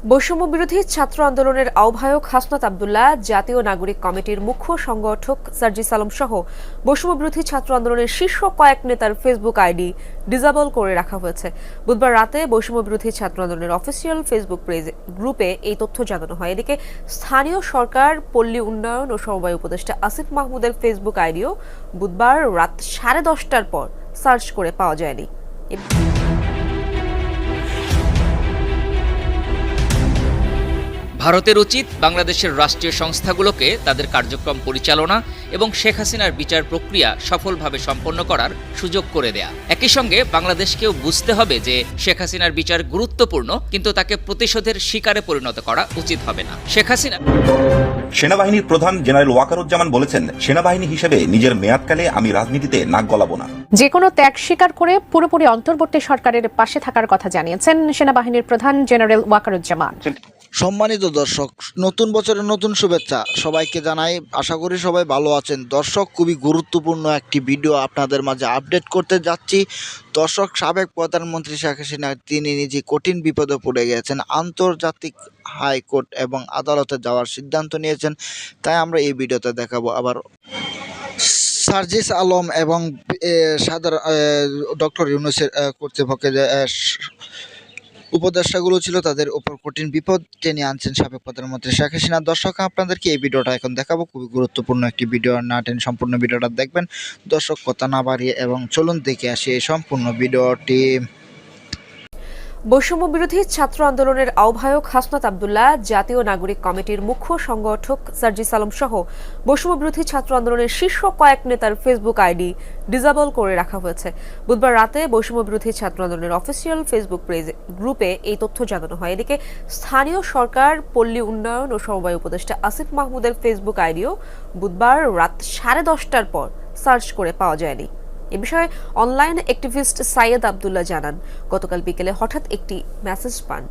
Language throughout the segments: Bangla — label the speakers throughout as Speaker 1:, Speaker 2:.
Speaker 1: বৈষম্য বিরোধী ছাত্র আন্দোলনের আহ্বায়ক হাসনাত আব্দুল্লাহ, জাতীয় নাগরিক কমিটির মুখ্য সংগঠক সার্জিস আলম সহ বৈষম্য বিরোধী ছাত্র আন্দোলনের শীর্ষ কয়েক নেতার ফেসবুক আইডি ডিসেবল করে রাখা হয়েছে। বুধবার রাতে বৈষম্য বিরোধী ছাত্র আন্দোলনের অফিসিয়াল ফেসবুক গ্রুপে এই তথ্য জানানো হয়। এদিকে স্থানীয় সরকার, পল্লী উন্নয়ন ও সমবায় উপদেষ্টা আসিফ মাহমুদের ফেসবুক আইডিও বুধবার রাত 10:30টার পর সার্চ করে পাওয়া যায়নি।
Speaker 2: ভারতের উচিত বাংলাদেশের রাষ্ট্রীয় সংস্থাগুলোকে তাদের কার্যক্রম পরিচালনা এবং শেখ হাসিনার বিচার প্রক্রিয়া সফলভাবে সম্পন্ন করার সুযোগ করে দেয়া। একই সঙ্গে বাংলাদেশকেও বুঝতে হবে যে শেখ হাসিনার বিচার গুরুত্বপূর্ণ, কিন্তু তাকে প্রতিশোধের শিকারে পরিণত করা উচিত হবে না। শেখ হাসিনা
Speaker 3: সেনাবাহিনীর প্রধান জেনারেল ওয়াকারুজ্জামান বলেছেন, সেনাবাহিনী হিসেবে নিজের মেয়াদকালে আমি রাজনীতিতে নাক গলাবো না।
Speaker 4: যে কোনো ত্যাগ স্বীকার করে পুরোপুরি অন্তর্বর্তী সরকারের পাশে থাকার কথা জানিয়েছেন সেনাবাহিনীর প্রধান জেনারেল ওয়াকারুজ্জামান।
Speaker 5: সম্মানিত দর্শক, নতুন বছরের নতুন শুভেচ্ছা সবাইকে জানাই। আশা করি সবাই ভালো আছেন। দর্শক, খুবই গুরুত্বপূর্ণ একটি ভিডিও আপনাদের মাঝে আপডেট করতে যাচ্ছি। দর্শক, সাবেক প্রধানমন্ত্রী শেখ হাসিনা তিনি নিজে কঠিন বিপদে পড়ে গিয়েছেন। আন্তর্জাতিক হাইকোর্ট এবং আদালতে যাওয়ার সিদ্ধান্ত নিয়েছেন, তাই আমরা এই ভিডিওতে দেখাবো। আবার সার্জিস আলম এবং সাধারণ ডক্টর ইউনূসের কর্তৃপক্ষের উপদেষ্টাগুলো ছিল, তাদের উপর কঠিন বিপদ টেনে আনছেন সাবেক প্রধানমন্ত্রী শেখ হাসিনা। দর্শক, আপনাদেরকে এই ভিডিওটা এখন দেখাবো। খুবই গুরুত্বপূর্ণ একটি ভিডিও, না টেনে সম্পূর্ণ ভিডিওটা দেখবেন। দর্শক, কথা না বাড়িয়ে এবং চলুন দেখে আসি এই সম্পূর্ণ ভিডিওটি।
Speaker 1: বৈষম্য বিরোধী ছাত্র আন্দোলনের আহ্বায়ক হাসনাত আব্দুল্লাহ, জাতীয় নাগরিক কমিটির মুখ্য সংগঠক সার্জিস আলম সহ বৈষম্য বিরোধী ছাত্র আন্দোলনের শীর্ষ কয়েক নেতার ফেসবুক আইডি ডিসেবল করে রাখা হয়েছে। বুধবার রাতে বৈষম্য বিরোধী ছাত্র আন্দোলনের অফিসিয়াল ফেসবুক গ্রুপে এই তথ্য জানানো হয়। এদিকে স্থানীয় সরকার, পল্লী উন্নয়ন ও সমবায় উপদেষ্টা আসিফ মাহমুদের ফেসবুক আইডিও বুধবার রাত 10:30টার পর সার্চ করে পাওয়া যায়নি। এ বিষয়ে অনলাইন অ্যাক্টিভিস্ট সাইয়েদ আব্দুল্লাহ জানান, গতকাল বিকেলে হঠাৎ একটি মেসেজ পান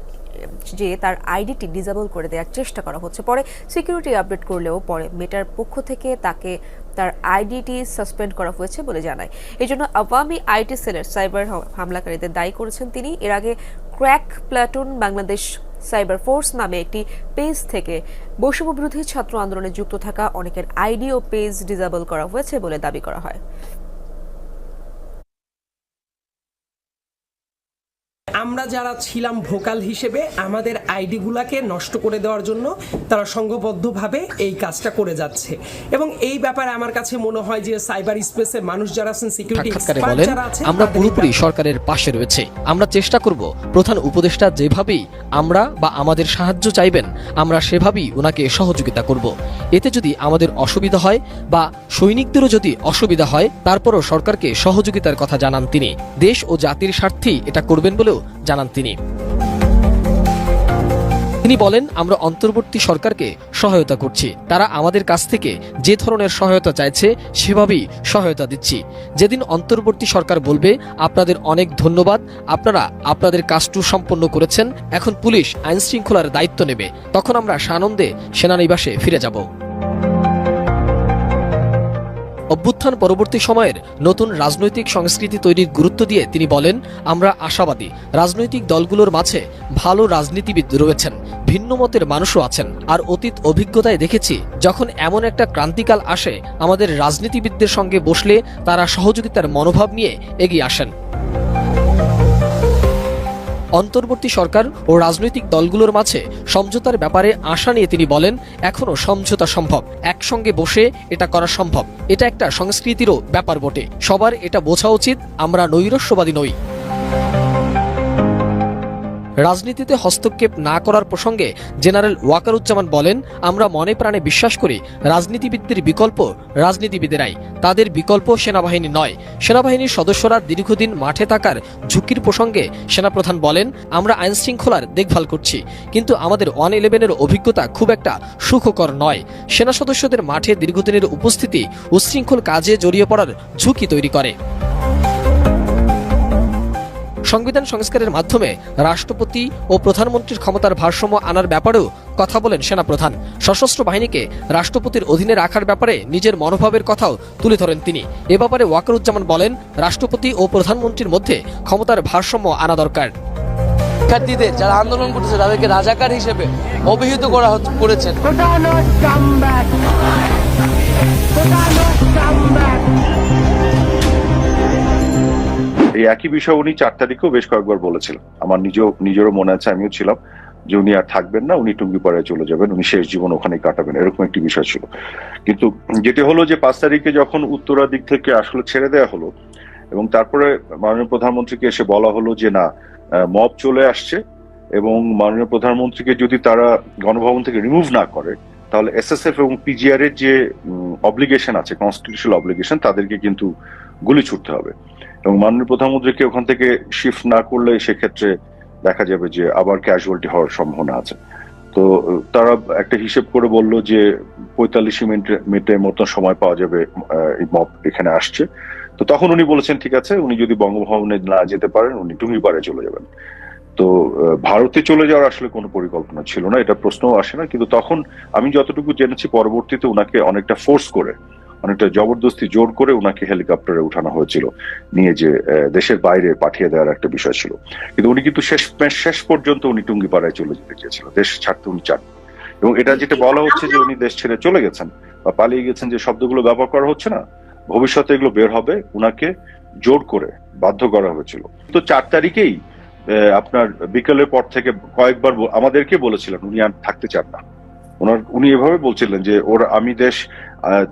Speaker 1: যে তার আইডিটি ডিসেবল করে দেওয়ার চেষ্টা করা হচ্ছে। পরে সিকিউরিটি আপডেট করলেও পরে মেটার পক্ষ থেকে তাকে তার আইডিটি সাসপেন্ড করা হয়েছে বলে জানায়। এই জন্য আওয়ামী আইটি সেলের সাইবার হামলাকারীদের দায়ী করেছেন তিনি। এর আগে crack platoon Bangladesh cyber force নামে একটি পেজ থেকে বৈষম্য বিরোধী ছাত্র আন্দোলনে যুক্ত থাকা অনেকের আইডি ও পেজ ডিসেবল করা হয়েছে বলে দাবি করা হয়।
Speaker 6: আমরা যারা ছিলাম ভোকাল হিসেবে আমাদের আইডিগুলাকে নষ্ট করে দেওয়ার জন্য তারা সংঘবদ্ধভাবে এই কাজটা করে যাচ্ছে, এবং এই ব্যাপারে আমার কাছে মনে হয় যে সাইবার স্পেসের মানুষ যারা আছেন, সিকিউরিটি এক্সপার্ট যারা আছেন,
Speaker 7: আমরা পুরোপুরি সরকারের পাশে রয়েছে। আমরা চেষ্টা করব প্রধান উপদেষ্টা যেভাবেই আমরা বা আমাদের সাহায্য চাইবেন আমরা সেভাবেই ওনাকে সহযোগিতা করব। এতে যদি আমাদের অসুবিধা হয় বা সৈনিকদেরও যদি অসুবিধা হয়, তারপরও সরকারকে সহযোগিতার কথা জানান তিনি। দেশ ও জাতির স্বার্থেই এটা করবেন বলেও জানান তিনি। তিনি বলেন, আমরা অন্তর্বর্তী সরকারকে সহায়তা করছি। তারা আমাদের কাছ থেকে যে ধরনের সহায়তা চাইছে সেভাবেই সহায়তা দিচ্ছি। যেদিন অন্তর্বর্তী সরকার বলবে আপনাদের অনেক ধন্যবাদ, আপনারা আপনাদের কাজটু সম্পন্ন করেছেন, এখন পুলিশ আইন শৃঙ্খলার দায়িত্ব নেবে, তখন আমরা সানন্দে সেনানিবাসে ফিরে যাব। অভ্যুত্থান পরবর্তী সময়ের নতুন রাজনৈতিক সংস্কৃতি তৈরির গুরুত্ব দিয়ে তিনি বলেন, আমরা আশাবাদী রাজনৈতিক দলগুলোর মাঝে ভালো রাজনীতিবিদ রয়েছেন, ভিন্ন মতের মানুষও আছেন। আর অতীত অভিজ্ঞতায় দেখেছি, যখন এমন একটা ক্রান্তিকাল আসে, আমাদের রাজনীতিবিদদের সঙ্গে বসলে তারা সহযোগিতার মনোভাব নিয়ে এগিয়ে আসেন। অন্তর্বর্তী সরকার ও রাজনৈতিক দলগুলোর মাঝে সমঝোতার ব্যাপারে আশা নিয়ে তিনি বলেন, এখনো সমঝোতা সম্ভব, একসঙ্গে বসে এটা করা সম্ভব। এটা একটা সংস্কৃতিরও ব্যাপার বটে, সবার এটা বোঝা উচিত, আমরা নৈরাশ্যবাদী নই। রাজনীতিতে হস্তক্ষেপ না করার প্রসঙ্গে জেনারেল ওয়াকারুজ্জামান বলেন, আমরা মনে প্রাণে বিশ্বাস করি রাজনীতিবিদদের বিকল্প রাজনীতিবিদেরাই, তাদের বিকল্প সেনাবাহিনী নয়। সেনাবাহিনীর সদস্যরা দীর্ঘদিন মাঠে থাকার ঝুঁকির প্রসঙ্গে সেনাপ্রধান বলেন, আমরা আইন শৃঙ্খলার দেখভাল করছি, কিন্তু আমাদের 111-এর অভিজ্ঞতা খুব একটা সুখকর নয়। সেনা সদস্যদের মাঠে দীর্ঘদিনের উপস্থিতি উচ্ছৃঙ্খল কাজে জড়িয়ে পড়ার ঝুঁকি তৈরি করে। সংবিধান সংস্কারের মাধ্যমে রাষ্ট্রপতি ও প্রধানমন্ত্রীর ক্ষমতার ভারসাম্য আনার ব্যাপারেও কথা বলেন সেনাপ্রধান। সশস্ত্র বাহিনীকে রাষ্ট্রপতির অধীনে রাখার ব্যাপারে নিজের মনোভাবের কথাও তুলে ধরেন তিনি। এ ব্যাপারে ওয়াকারুজ্জামান বলেন, রাষ্ট্রপতি ও প্রধানমন্ত্রীর মধ্যে ক্ষমতার ভারসাম্য আনা দরকার।
Speaker 8: শিক্ষার্থীদের যারা আন্দোলন করতেছে তাদেরকে রাজাকার হিসেবে অভিহিত করেছেন।
Speaker 9: এই একই বিষয় উনি 4 তারিখেও বেশ কয়েকবার বলেছিলেন। আমার নিজেরও মনে আছে, আমিও ছিলাম, যে উনি আর থাকবেন না, উনি টুঙ্গিপাড়ায় চলে যাবেন, উনি শেষ জীবন ওখানেই কাটাবেন, এরকম একটি বিষয় ছিল। কিন্তু যেটি হলো যে 5 তারিখে যখন উত্তরা দিক থেকে আসলে ছেড়ে দেওয়া হলো এবং তারপরে মাননীয় প্রধানমন্ত্রীকে এসে বলা হলো যে না, মব চলে আসছে এবং মাননীয় প্রধানমন্ত্রীকে যদি তারা গণভবন থেকে রিমুভ না করে তাহলে এসএসএফ এবং পিজিআর এর যে অব্লিগেশন আছে, কনস্টিটিউশনাল অব্লিগেশন, তাদেরকে কিন্তু গুলি ছুটতে হবে এবং মাননীয় প্রধানমন্ত্রীকে ওখান থেকে শিফট না করলে সেক্ষেত্রে দেখা যাবে যে আবার ক্যাজুয়ালিটি হওয়ার সম্ভাবনা আছে। তো তারা একটা হিসেব করে বলল যে 45 মিনিটের মতো সময় পাওয়া যাবে, এই মব এখানে আসছে। তো তখন উনি বলেছেন ঠিক আছে, উনি যদি বঙ্গভবনে না যেতে পারেন উনি টুঙ্গিপাড়ায় চলে যাবেন। তো ভারতে চলে যাওয়ার আসলে কোনো পরিকল্পনা ছিল না, এটা প্রশ্নও আসে না। কিন্তু তখন আমি যতটুকু জেনেছি পরবর্তীতে উনাকে অনেকটা ফোর্স করে, অনেকটা জবরদস্তি জোর করে উনাকে হেলিকপ্টারে উঠানো হয়েছিল, নিয়ে যে দেশের বাইরে পাঠিয়ে দেওয়ার একটা বিষয় ছিল। কিন্তু উনি কিন্তু শেষ পর্যন্ত উনি টুঙ্গিপাড়ায় চলে যেতে চেয়েছিল, দেশ ছাড়তে উনি চান। এবং এটা যেটা বলা হচ্ছে যে উনি দেশ ছেড়ে চলে গেছেন বা পালিয়ে গেছেন, যে শব্দগুলো ব্যবহার করা হচ্ছে না, ভবিষ্যতে এগুলো বের হবে, উনাকে জোর করে বাধ্য করা হয়েছিল। তো 4 তারিখেই আপনার বিকেলের পর থেকে কয়েকবার আমাদেরকে বলেছিলেন উনি আর থাকতে চান না। উনি এভাবে বলছিলেন যে আমি দেশ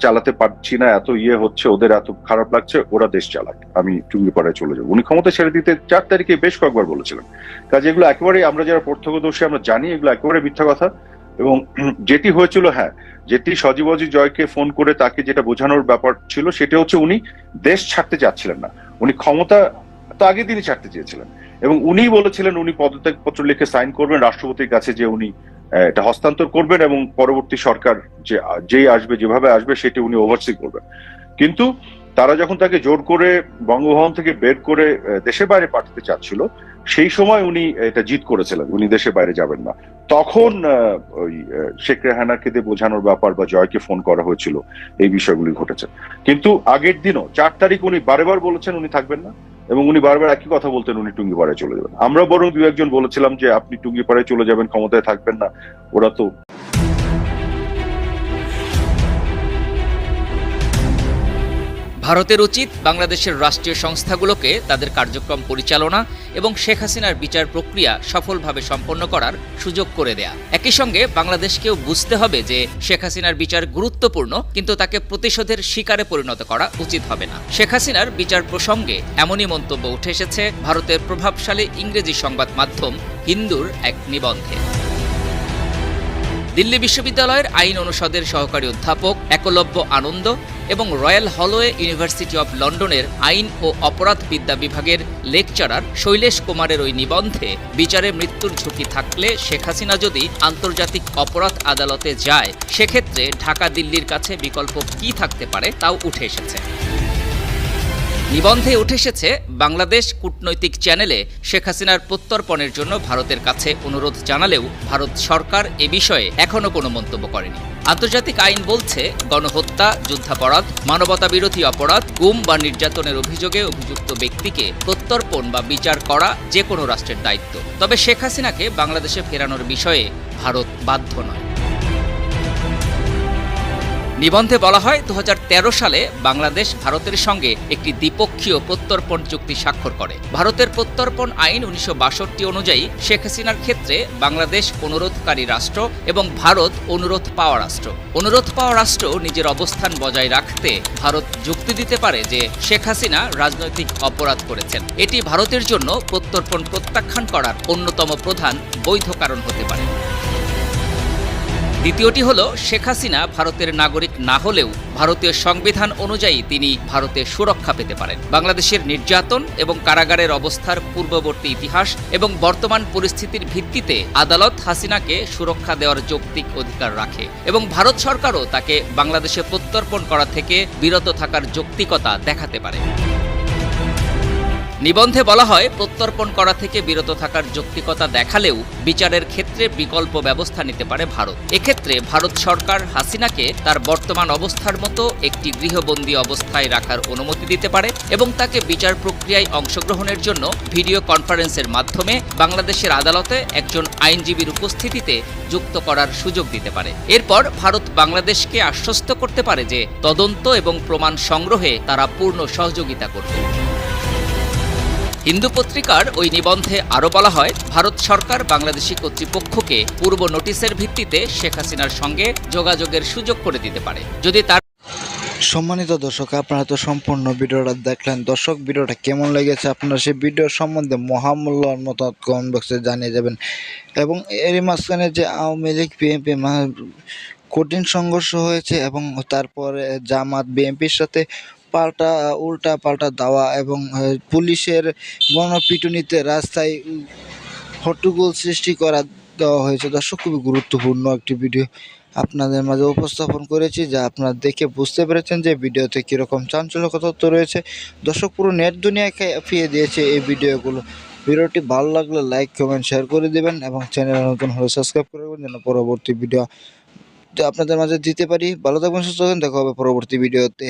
Speaker 9: চালাতে পারছি না, এত হচ্ছে, ওদের এত খারাপ লাগছে, ওরা দেশ চালাক, আমি টুঙ্গিপাড়ায় চলে যাবো। উনি ক্ষমতা ছেড়ে দিতে 4 তারিখে বেশ কয়েকবার বলেছিলেন। কাজে এগুলো একেবারেই, আমরা যারা প্রত্যক্ষদর্শী আমরা জানি এগুলো একেবারে মিথ্যা কথা। এবং যেটি হয়েছিল, হ্যাঁ, যেটি সজীব অজিত জয়কে ফোন করে তাকে যেটা বোঝানোর ব্যাপার ছিল সেটা হচ্ছে উনি দেশ ছাড়তে চাচ্ছিলেন না, উনি ক্ষমতা তো আগের দিনই ছাড়তে চেয়েছিলেন এবং উনি বলেছিলেন উনি পদত্যাগপত্র লিখে সাইন করবেন রাষ্ট্রপতির কাছে, যে উনি এটা হস্তান্তর করবেন এবং পরবর্তী সরকার যেই আসবে, যেভাবে আসবে সেটি উনি ওভারসি করবেন। কিন্তু তারা যখন তাকে জোর করে বঙ্গভবন থেকে বের করে দেশের বাইরে পাঠাতে চাচ্ছিল, সেই সময় উনি এটা জিদ করেছিলেন, উনি দেশের বাইরে যাবেন না। তখন ওই শেখ রেহানাকে দিয়ে বোঝানোর ব্যাপার বা জয়কে ফোন করা হয়েছিল, এই বিষয়গুলি ঘটেছে। কিন্তু আগের দিনও 4 তারিখ উনি বারবার বলেছেন উনি থাকবেন না এবং উনি বারবার একই কথা বলতেন, উনি টুঙ্গিপাড়ায় চলে যাবেন। আমরা বরং 2-1 জন বলেছিলাম যে আপনি টুঙ্গিপাড়ায় চলে যাবেন, ক্ষমতায় থাকবেন না। ওরা তো
Speaker 2: ভারতের উচিত বাংলাদেশের রাষ্ট্রীয় সংস্থাগুলোকে তাদের কার্যক্রম পরিচালনা এবং শেখ হাসিনার বিচার প্রক্রিয়া সফলভাবে সম্পন্ন করার সুযোগ করে দেয়া। একই সঙ্গে বাংলাদেশকেও বুঝতে হবে যে শেখ হাসিনার বিচার গুরুত্বপূর্ণ, কিন্তু তাকে প্রতিশোধের শিকারে পরিণত করা উচিত হবে না। শেখ হাসিনার বিচার প্রসঙ্গে এমনই মন্তব্য উঠে এসেছে ভারতের প্রভাবশালী ইংরেজি সংবাদ মাধ্যম হিন্দুর এক নিবন্ধে। দিল্লি বিশ্ববিদ্যালয়ের আইন অনুষদের সহকারী অধ্যাপক একলব্য আনন্দ এবং রয়্যাল হলোয়ে ইউনিভার্সিটি অব লন্ডনের আইন ও অপরাধ বিদ্যা বিভাগের লেকচারার শৈলেশ কুমারের ওই নিবন্ধে বিচারে মৃত্যুর ঝুঁকি থাকলে শেখ হাসিনা যদি আন্তর্জাতিক অপরাধ আদালতে যায়, সেক্ষেত্রে ঢাকা দিল্লির কাছে বিকল্প কী থাকতে পারে তাও উঠে এসেছে। নিবন্ধে উঠে এসেছে বাংলাদেশ কূটনৈতিক চ্যানেলে শেখ হাসিনার প্রত্যর্পণের জন্য ভারতের কাছে অনুরোধ জানালেও ভারত সরকার এ বিষয়ে এখনো কোনো মন্তব্য করেনি। আন্তর্জাতিক আইন বলছে গণহত্যা, যুদ্ধাপরাধ, মানবতা বিরোধী অপরাধ, গুম বা নির্যাতনের অভিযোগে অভিযুক্ত ব্যক্তিকে প্রত্যর্পণ বা বিচার করা যে কোনো রাষ্ট্রের দায়িত্ব। তবে শেখ হাসিনাকে বাংলাদেশে ফেরানোর বিষয়ে ভারত বাধ্য নয়। নিবন্ধে বলা হয় 2013 সালে বাংলাদেশ ভারতের সঙ্গে একটি দ্বিপক্ষীয় প্রত্যর্পণ চুক্তি স্বাক্ষর করে। ভারতের প্রত্যর্পণ আইন 1962 অনুযায়ী শেখ হাসিনার ক্ষেত্রে বাংলাদেশ অনুরোধকারী রাষ্ট্র এবং ভারত অনুরোধ পাওয়া রাষ্ট্র। অনুরোধ পাওয়া রাষ্ট্র নিজের অবস্থান বজায় রাখতে ভারত যুক্তি দিতে পারে যে শেখ হাসিনা রাজনৈতিক অপরাধ করেছেন। এটি ভারতের জন্য প্রত্যর্পণ প্রত্যাখ্যান করার অন্যতম প্রধান বৈধ কারণ হতে পারে। দ্বিতীয়টি হলো শেখ হাসিনা ভারতের নাগরিক না হলেও ভারতীয় সংবিধান অনুযায়ী তিনি ভারতে সুরক্ষা পেতে পারেন। বাংলাদেশের নির্যাতন এবং কারাগারের অবস্থার পূর্ববর্তী ইতিহাস এবং বর্তমান পরিস্থিতির ভিত্তিতে আদালত হাসিনাকে সুরক্ষা দেওয়ার যৌক্তিক অধিকার রাখে এবং ভারত সরকারও তাকে বাংলাদেশে প্রত্যর্পণ করা থেকে বিরত থাকার যৌক্তিকতা দেখাতে পারে। নিবন্ধে বলা হয়, প্রত্যর্পণ করা থেকে বিরত থাকার যৌক্তিকতা দেখালেও বিচারের ক্ষেত্রে বিকল্প ব্যবস্থা নিতে পারে ভারত। এক্ষেত্রে ভারত সরকার হাসিনাকে তার বর্তমান অবস্থার মতো একটি গৃহবন্দী অবস্থায় রাখার অনুমতি দিতে পারে এবং তাকে বিচার প্রক্রিয়ায় অংশগ্রহণের জন্য ভিডিও কনফারেন্সের মাধ্যমে বাংলাদেশের আদালতে একজন আইনজীবীর উপস্থিতিতে যুক্ত করার সুযোগ দিতে পারে। এরপর ভারত বাংলাদেশকে আশ্বস্ত করতে পারে যে তদন্ত এবং প্রমাণ সংগ্রহে তারা পূর্ণ সহযোগিতা করবে। হিন্দু পত্রিকার ওই নিবন্ধে আরও বলা হয়, ভারত সরকার বাংলাদেশি কর্তৃপক্ষকে পূর্ব নোটিশের ভিত্তিতে শেখ হাসিনার সঙ্গে যোগাযোগের সুযোগ করে দিতে পারে। যদি তার
Speaker 5: সম্মানিত দর্শক, আপনারা তো সম্পূর্ণ ভিডিওটা দেখলেন। দর্শক, ভিডিওটা কেমন লেগেছে আপনারা সেই ভিডিওর সম্বন্ধে মহামূল্যবান মতামত কমেন্ট বক্সে জানিয়ে যাবেন। এবং এরই মাঝখানে যে আওয়ামী লীগ বিএনপি কঠিন সংঘর্ষ হয়েছে এবং তারপরে জামাত বিএনপির সাথে উল্টা পাল্টা দেওয়া এবং পুলিশের গণপিটুনিতে রাস্তায় হট্টগোল সৃষ্টি করা দেওয়া হয়েছে। দর্শক, খুবই গুরুত্বপূর্ণ একটি ভিডিও আপনাদের মাঝে উপস্থাপন করেছি, যা আপনারা দেখে বুঝতে পেরেছেন যে ভিডিওতে কীরকম চাঞ্চল্যকর তথ্য রয়েছে। দর্শক, পুরো নেট দুনিয়াকে কাঁপিয়ে দিয়েছে এই ভিডিওগুলো। ভিডিওটি ভালো লাগলে লাইক, কমেন্ট, শেয়ার করে দেবেন এবং চ্যানেলে নতুন হলে সাবস্ক্রাইব করে দেবেন যেন পরবর্তী ভিডিও আপনাদের মাঝে দিতে পারি। ভালো থাকবেন, সুস্থ থাকবেন, দেখা হবে পরবর্তী ভিডিওতে।